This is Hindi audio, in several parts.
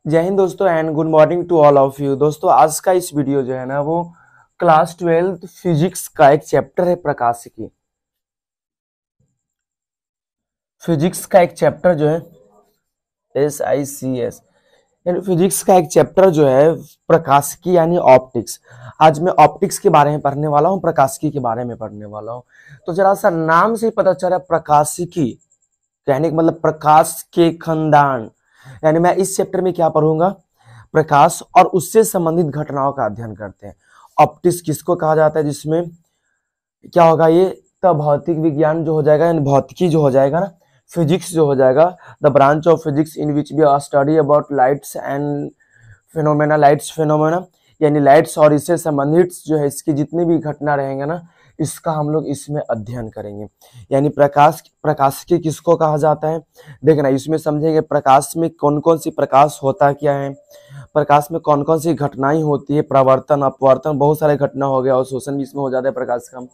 जय हिंद दोस्तों and good morning to all of you. दोस्तों आज का इस वीडियो जो है ना वो क्लास 12 फिजिक्स का एक चैप्टर है प्रकाशिकी। फिजिक्स का एक चैप्टर जो है SICS यानी फिजिक्स का एक चैप्टर जो है प्रकाशिकी यानी ऑप्टिक्स। आज मैं ऑप्टिक्स के बारे में पढ़ने वाला हूँ, प्रकाशिकी के बारे में पढ़ने वाला हूँ। तो जरा सा नाम से ही पता चल रहा है प्रकाशिकी कहने का मतलब प्रकाश के खानदान। यानी मैं इस चैप्टर में क्या पढ़ूंगा, प्रकाश और उससे संबंधित घटनाओं का अध्ययन करते हैं। ऑप्टिक्स किसको कहा जाता है, जिसमें क्या होगा ये तो भौतिक विज्ञान जो हो जाएगा, यानी भौतिकी जो हो जाएगा ना, फिजिक्स जो हो जाएगा, the branch of physics in which we study about lights and phenomena, lights phenomena यानी लाइट्स और इससे संबंधित जो है इसकी जितनी भी घटना रहेंगे ना इसका हम लोग इसमें अध्ययन करेंगे। यानी प्रकाशिकी किसको कहा जाता है, देखना इसमें समझेंगे प्रकाश में कौन कौन सी प्रकाश होता क्या है, प्रकाश में कौन कौन सी घटनाएं होती है, प्रवर्तन अपवर्तन बहुत सारे घटना हो गया और शोषण भी इसमें हो जाता है प्रकाश का,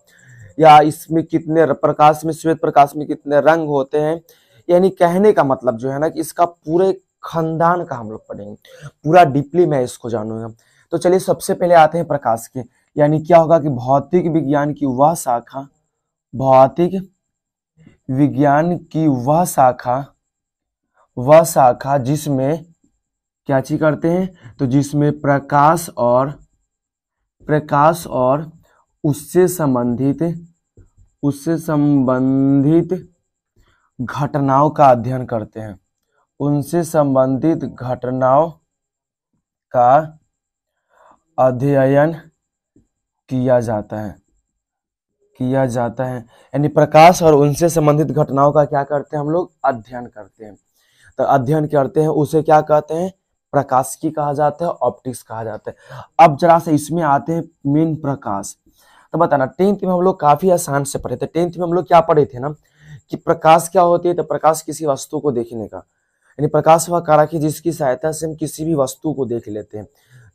या इसमें कितने प्रकाश में श्वेत प्रकाश में कितने रंग होते हैं। यानी कहने का मतलब जो है ना कि इसका पूरे खानदान का हम लोग पढ़ेंगे, पूरा डीपली मैं इसको जानूंगा। तो चलिए सबसे पहले आते हैं प्रकाश के, यानी क्या होगा कि भौतिक विज्ञान की वह शाखा, भौतिक विज्ञान की वह शाखा जिसमें क्या चीज करते हैं, तो जिसमें प्रकाश और उससे संबंधित घटनाओं का अध्ययन करते हैं, उनसे संबंधित घटनाओं का अध्ययन किया जाता है। यानी प्रकाश और उनसे संबंधित घटनाओं का क्या करते हैं हम लोग, अध्ययन करते हैं। तो अध्ययन करते हैं उसे क्या कहते हैं, प्रकाशिकी कहा जाता है, ऑप्टिक्स कहा जाता है। अब जरा से इसमें आते हैं मेन प्रकाश। तो बताना 10th में हम लोग काफी आसान से पढ़े थे। 10th में हम लोग क्या पढ़े थे ना कि प्रकाश क्या होती है, तो प्रकाश किसी वस्तु को देखने का, यानी प्रकाश वह कारक है जिसकी सहायता से हम किसी भी वस्तु को देख लेते हैं।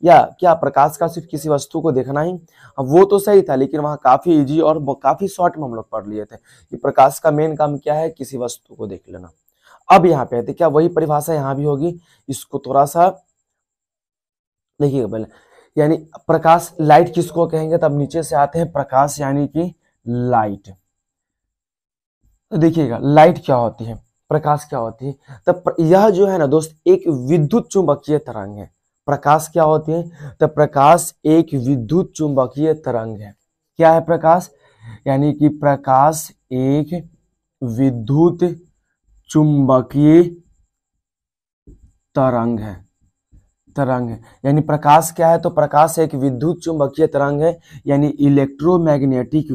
या क्या प्रकाश का सिर्फ किसी वस्तु को देखना ही, अब वो तो सही था लेकिन वहाँ काफी इजी और काफी शॉर्ट में हम लोग पढ़ लिए थे कि प्रकाश का मेन काम क्या है, किसी वस्तु को देख लेना। अब यहाँ पे क्या वही परिभाषा यहाँ भी होगी, इसको थोड़ा सा देखिएगा पहले। यानी प्रकाश लाइट किसको कहेंगे, तब नीचे से आते हैं प्रकाश यानी कि लाइट। तो देखिएगा लाइट क्या होती है, प्रकाश क्या होती है, तब यह जो है ना दोस्त एक विद्युत चुंबकीय तरंग है। प्रकाश क्या होती है, तो प्रकाश एक विद्युत चुंबकीय तरंग है। क्या है प्रकाश, यानी कि प्रकाश एक विद्युत चुंबकीय तरंग है। यानी प्रकाश क्या है, तो प्रकाश एक विद्युत चुंबकीय तरंग है, यानी इलेक्ट्रोमैग्नेटिक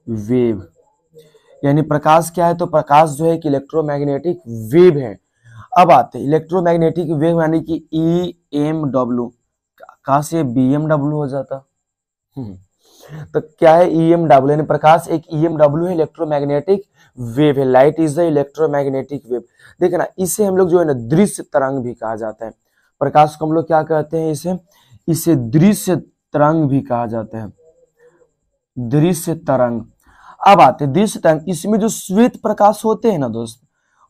वेव। यानी प्रकाश क्या है, तो प्रकाश जो है कि इलेक्ट्रोमैग्नेटिक वेव है। अब आते हैं इलेक्ट्रोमैग्नेटिक वेव यानी कि EMW, कहां से BMW हो जाता। तो क्या है EMW, यानी प्रकाश एक EMW है, इलेक्ट्रोमैग्नेटिक वेव है। Light is the electromagnetic wave. देखना इसे हम लोग जो है ना दृश्य तरंग भी कहा जाता है। प्रकाश को हम लोग क्या कहते हैं, इसे दृश्य तरंग भी कहा जाता है, दृश्य तरंग। अब आते हैं दृश्य तरंग, इसमें जो श्वेत प्रकाश होते हैं ना दोस्त,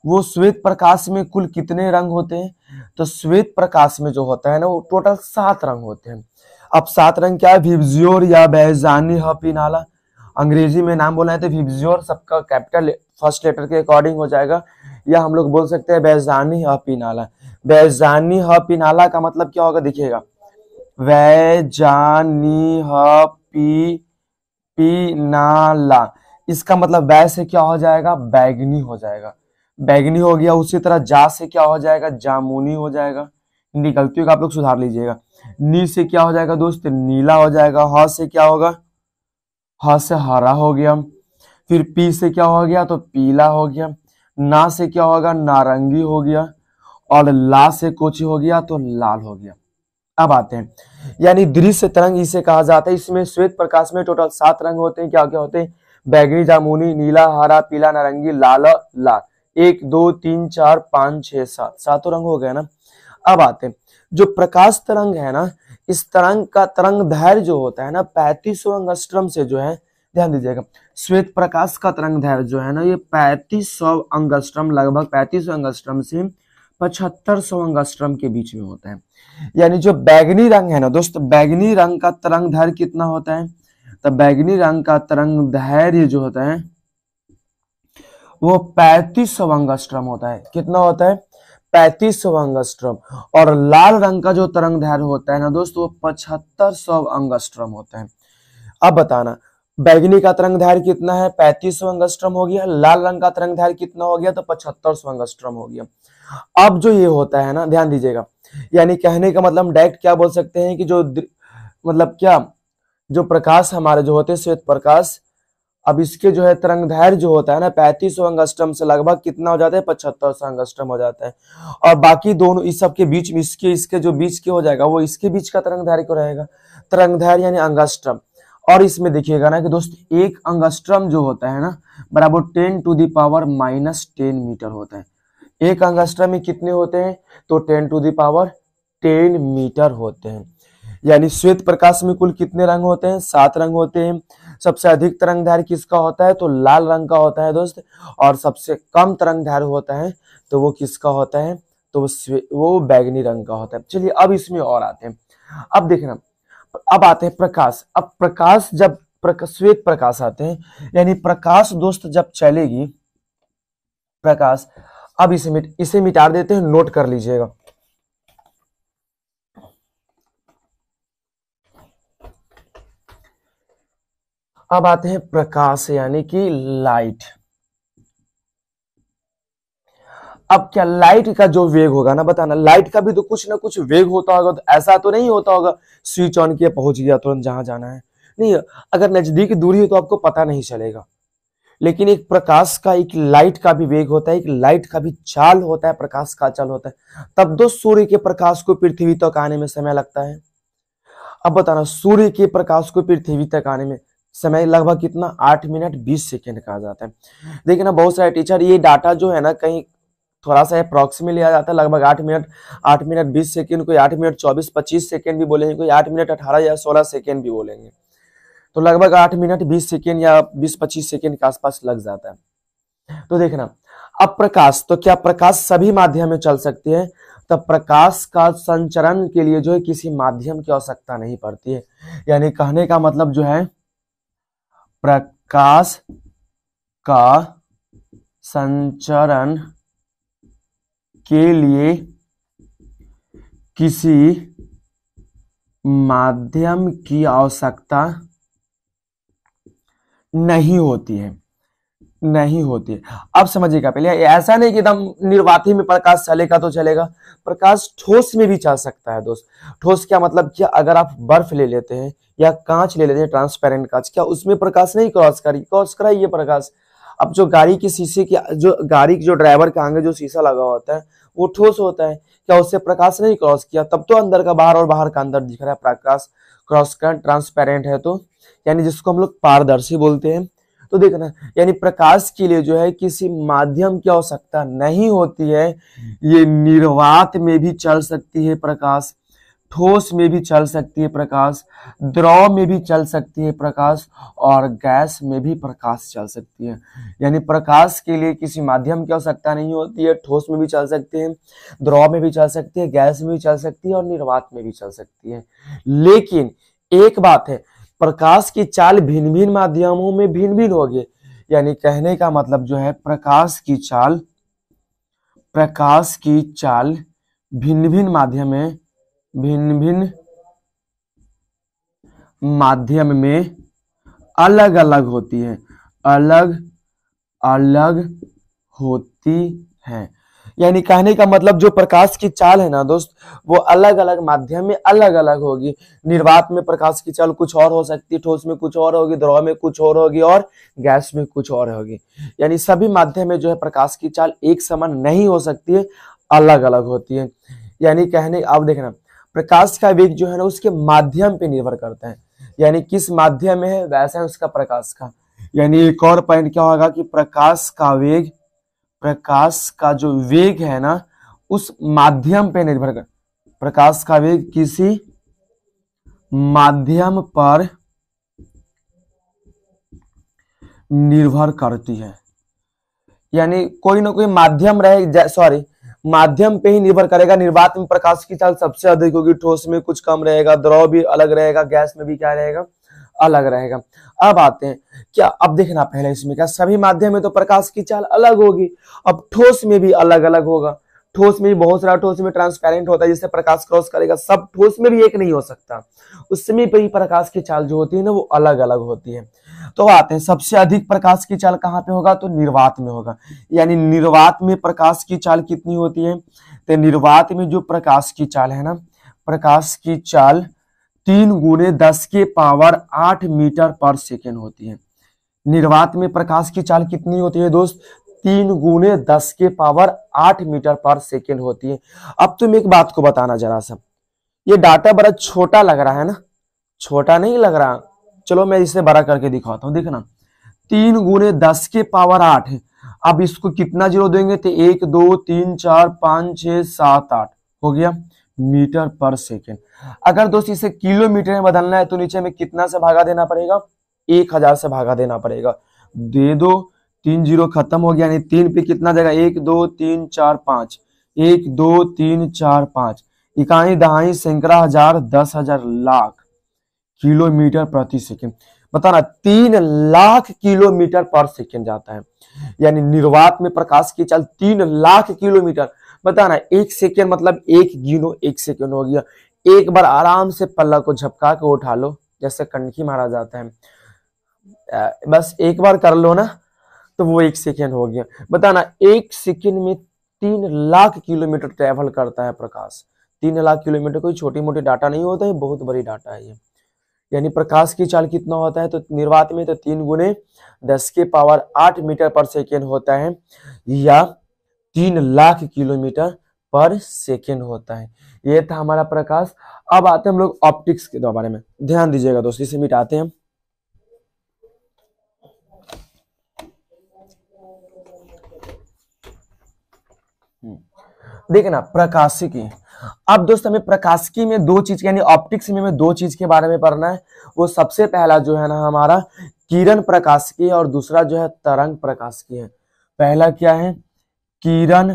वो श्वेत प्रकाश में कुल कितने रंग होते हैं, तो श्वेत प्रकाश में जो होता है ना वो टोटल 7 रंग होते हैं। अब 7 रंग क्या है, विबज्योर या बेहजानी हपीनाला, अंग्रेजी में नाम बोलना है तो विबज्योर सबका कैपिटल फर्स्ट लेटर के अकॉर्डिंग हो जाएगा, या हम लोग बोल सकते हैं बेहजानी हपीनाला। बेहजानी हपीनाला का मतलब क्या होगा, देखिएगा वैजानी हपीनाला, इसका मतलब वै से क्या हो जाएगा, बैगनी हो जाएगा, बैगनी हो गया। उसी तरह जा से क्या हो जाएगा, जामुनी हो जाएगा। हिंदी गलतियों का आप लोग सुधार लीजिएगा। नी से क्या हो जाएगा दोस्त, नीला हो जाएगा। ह से क्या होगा, ह से हरा हो गया। फिर पी से क्या हो गया, तो पीला हो गया। ना से क्या होगा, नारंगी हो गया। और ला से कुछ हो गया तो लाल हो गया। अब आते हैं यानी दृश्य तरंग इसे कहा जाता है। इसमें श्वेत प्रकाश में टोटल 7 रंग होते हैं। क्या क्या होते हैं, बैगनी, जामुनी, नीला, हरा, पीला, नारंगी, लाल, लाल। 1 2 3 4 5 6 7 सातों रंग हो गए ना। अब आते हैं जो प्रकाश तरंग है ना, इस तरंग का तरंग दैर्घ्य जो होता है ना 3500 एंगस्ट्रम से जो है, ध्यान दीजिएगा श्वेत प्रकाश का तरंग दैर्घ्य जो है ना ये 3500 अंगस्ट्रम, लगभग 3500 अंगस्ट्रम से 7500 अंगस्ट्रम के बीच में होता है। यानी जो बैगनी रंग है ना दोस्त, बैगनी रंग का तरंग दैर्घ्य कितना होता है? तो बैगनी रंग का तरंग दैर्घ्य जो होता है वो 3500 अंगस्ट्रम होता है। कितना होता है? 3500 अंगस्ट्रम। और लाल रंग का जो तरंग दैर्घ्य होता है ना दोस्त वो 7500 अंगस्ट्रम होता है। अब बताना बैगनी का तरंग दैर्घ्य कितना है? 3500 अंगस्ट्रम हो गया। लाल रंग का तरंग दैर्घ्य कितना हो गया? तो 7500 अंगस्ट्रम हो गया। अब जो ये होता है ना, ध्यान दीजिएगा, यानी कहने का मतलब हम डायरेक्ट क्या बोल सकते हैं कि जो मतलब क्या, जो प्रकाश हमारे जो होते हैं श्वेत प्रकाश, अब इसके जो है तरंग दैर्घ्य जो होता है ना 3500 अंगस्ट्रम से लगभग कितना हो जाता है? 7500 अंगस्ट्रम हो जाता है। और बाकी दोनों इस सब के बीच में इसके जो बीच के हो जाएगा वो इसके बीच का तरंग दैर्घ्य को रहेगा, तरंग दैर्घ्य यानी अंगस्ट्रम। और इसमें देखिएगा ना कि दोस्त एक अंगस्ट्रम जो होता है ना बराबर 10⁻⁻10 मीटर होता है। एक अंगस्ट्रम में कितने होते हैं? तो 10⁻10 मीटर होते हैं। यानी श्वेत प्रकाश में कुल कितने रंग होते हैं? 7 रंग होते हैं। सबसे अधिक तरंग दैर्घ्य किसका होता है? तो लाल रंग का होता है दोस्त। और सबसे कम तरंग दैर्घ्य होता है तो वो किसका होता है? तो वो बैगनी रंग का होता है। चलिए अब इसमें और आते हैं। अब देखना, अब आते हैं प्रकाश। अब प्रकाश जब श्वेत प्रकाश आते हैं यानी प्रकाश दोस्त जब चलेगी प्रकाश, अब इसे मिटा देते हैं, नोट कर लीजिएगा। अब आते हैं प्रकाश यानी कि लाइट। अब क्या लाइट का जो वेग होगा ना, बताना, लाइट का भी तो कुछ ना कुछ वेग होता होगा। तो ऐसा तो नहीं होता होगा स्विच ऑन किया पहुंच गया तुरंत जहां जाना है, नहीं। अगर नजदीक दूरी है तो आपको पता नहीं चलेगा। लेकिन एक प्रकाश का, एक लाइट का भी वेग होता है, एक लाइट का भी चाल होता है, प्रकाश का चाल होता है। तब दो सूर्य के प्रकाश को पृथ्वी तक आने में समय लगता है। अब बताना सूर्य के प्रकाश को पृथ्वी तक आने में समय लगभग कितना? 8 मिनट 20 सेकेंड कहा जाता है। देखिए ना बहुत सारे टीचर ये डाटा जो है ना कहीं थोड़ा सा अप्रॉक्सीमेट लिया जाता है, लगभग 8 मिनट 20 सेकेंड, कोई 8 मिनट 24-25 सेकेंड भी बोलेंगे, कोई 8 मिनट 18 या 16 सेकेंड भी बोलेंगे। तो लगभग 8 मिनट 20 सेकेंड या 20-25 सेकेंड के आसपास लग जाता है। तो देखना, अब प्रकाश, तो क्या प्रकाश सभी माध्यम में चल सकती है? तब प्रकाश का संचरण के लिए जो है किसी माध्यम की आवश्यकता नहीं पड़ती है। यानी कहने का मतलब जो है प्रकाश का संचरण के लिए किसी माध्यम की आवश्यकता नहीं होती है, नहीं होती है। अब समझिएगा, पहले ऐसा नहीं कि एकदम निर्वाती में प्रकाश चलेगा तो चलेगा, प्रकाश ठोस में भी चल सकता है दोस्त। ठोस क्या मतलब? क्या अगर आप बर्फ ले लेते हैं या कांच ले लेते हैं, ट्रांसपेरेंट कांच, क्या उसमें प्रकाश नहीं क्रॉस कराइए प्रकाश? अब जो गाड़ी के शीशे की, जो गाड़ी के जो ड्राइवर के आगे जो शीशा लगा होता है वो ठोस होता है, क्या उससे प्रकाश नहीं क्रॉस किया? तब तो अंदर का बाहर और बाहर का अंदर दिख रहा है, प्रकाश क्रॉस कर, ट्रांसपेरेंट है तो, यानी जिसको हम लोग पारदर्शी बोलते हैं। तो देखना, यानी प्रकाश के लिए जो है किसी माध्यम की आवश्यकता नहीं होती है। ये निर्वात में भी चल सकती है प्रकाश, ठोस में भी चल सकती है प्रकाश, द्रव में भी चल सकती है प्रकाश, और गैस में भी प्रकाश चल सकती है। यानी प्रकाश के लिए किसी माध्यम की आवश्यकता नहीं होती है। ठोस में भी चल सकते हैं, द्रव में भी चल सकती है, गैस में भी चल सकती है और निर्वात में भी चल सकती है। लेकिन एक बात है, प्रकाश की चाल भिन्न भिन्न माध्यमों में भिन्न भिन्न होगी। यानी कहने का मतलब जो है प्रकाश की चाल भिन्न भिन्न माध्यम में अलग अलग होती है, अलग अलग होती है। यानी कहने का मतलब जो प्रकाश की चाल है ना दोस्त वो अलग अलग माध्यम में अलग अलग होगी। निर्वात में प्रकाश की चाल कुछ और हो सकती है, ठोस में कुछ और होगी, द्रव में कुछ और होगी और गैस में कुछ और होगी। यानी सभी माध्यम में जो है प्रकाश की चाल एक समान नहीं हो सकती है, अलग अलग होती है। यानी कहने, अब देखना, प्रकाश का वेग जो है ना उसके माध्यम पे निर्भर करता है। यानी किस माध्यम में है वैसा है उसका प्रकाश का। यानी एक और पॉइंट क्या होगा कि प्रकाश का जो वेग है ना उस माध्यम पे निर्भर कर, प्रकाश का वेग किसी माध्यम पर निर्भर करती है। यानी कोई ना कोई माध्यम रहे, माध्यम पे ही निर्भर करेगा। निर्वात में प्रकाश की चाल सबसे अधिक होगी, ठोस में कुछ कम रहेगा, द्रव भी अलग रहेगा, गैस में भी क्या रहेगा, अलग रहेगा। अब आते हैं क्या, अब देखना पहले इसमें क्या, सभी माध्यम में तो प्रकाश की चाल अलग होगी, अब ठोस में भी अलग अलग होगा। ठोस में भी बहुत सारा, ठोस में ट्रांसपेरेंट होता है जिससे प्रकाश क्रॉस करेगा, सब ठोस में भी एक नहीं हो सकता, उसमें भी प्रकाश की चाल जो होती है ना वो अलग अलग होती है। तो आते हैं सबसे अधिक प्रकाश की चाल कहाँ पे होगा, तो निर्वात में होगा। यानी निर्वात में प्रकाश की चाल कितनी होती है, तो निर्वात में जो प्रकाश की चाल है ना, प्रकाश की चाल 3 × 10⁸ मीटर पर सेकेंड होती है। निर्वात में प्रकाश की चाल कितनी होती है दोस्त, 3 × 10⁸ मीटर पर सेकेंड होती है। अब तुम एक बात को बताना जरा सा, ये डाटा बड़ा छोटा लग रहा है ना, छोटा नहीं लग रहा, चलो मैं इसे बड़ा करके दिखाता हूं। देखना 3 × 10⁸ है, अब इसको कितना जीरो देंगे, तो 1 2 3 4 5 6 7 8 हो गया मीटर पर सेकेंड। अगर दोस्त इसे किलोमीटर में बदलना है तो नीचे में कितना से भागा देना पड़ेगा, 1000 से भागा देना पड़ेगा। दे दो, 3 जीरो खत्म हो गया, यानी 3 पे कितना देगा, 1 2 3 4 5, 1 2 3 4 5, इकाई दहाई सैकड़ा हजार 10,000 लाख किलोमीटर प्रति सेकंड। बताना 3 लाख किलोमीटर पर सेकंड जाता है। यानी निर्वात में प्रकाश की चाल 3 लाख किलोमीटर। बताना 1 सेकंड मतलब 1 गिनो 1 सेकंड हो गया। एक बार आराम से पल्ला को झपका के उठा लो, जैसे कनखी मारा जाता है, बस एक बार कर लो ना तो वो 1 सेकंड हो गया। बताना 1 सेकंड में 3 लाख किलोमीटर ट्रेवल करता है प्रकाश। 3 लाख किलोमीटर कोई छोटी मोटी डाटा नहीं होता है, बहुत बड़ी डाटा है ये। यानी प्रकाश की चाल कितना होता है, तो निर्वात में तो 3 × 10⁸ मीटर पर सेकेंड होता है, या 3 लाख किलोमीटर पर सेकेंड होता है। ये था हमारा प्रकाश। अब आते हैं हम लोग ऑप्टिक्स के बारे में, ध्यान दीजिएगा दोस्तों, इसे मिटाते हैं। देखना प्रकाशिकी, अब दोस्त हमें प्रकाशिकी में 2 चीज यानी ऑप्टिक्स में हमें 2 चीज के बारे में पढ़ना है। वो सबसे पहला जो है ना हमारा किरण प्रकाशिकी और दूसरा जो है तरंग प्रकाशिकी है। पहला क्या है, किरण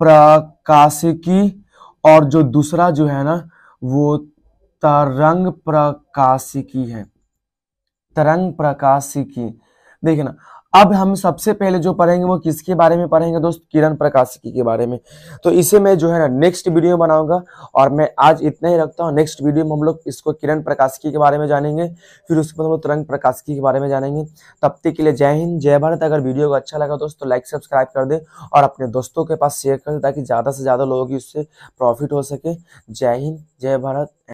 प्रकाशिकी, और जो दूसरा जो है ना वो तरंग प्रकाशिकी है। तरंग प्रकाशिकी देखना, अब हम सबसे पहले जो पढ़ेंगे वो किसके बारे में पढ़ेंगे दोस्त, किरण प्रकाशिकी के बारे में। तो इसे मैं जो है ना नेक्स्ट वीडियो बनाऊंगा, और मैं आज इतना ही रखता हूँ। नेक्स्ट वीडियो में हम लोग इसको किरण प्रकाशिकी के बारे में जानेंगे, फिर उसके बाद हम लोग तरंग प्रकाशिकी के बारे में जानेंगे। तब तक के लिए जय हिंद जय भारत। अगर वीडियो को अच्छा लगा दोस्त तो लाइक सब्सक्राइब कर दे और अपने दोस्तों के पास शेयर कर दे, ताकि ज्यादा से ज्यादा लोगों की उससे प्रॉफिट हो सके। जय हिंद जय भारत।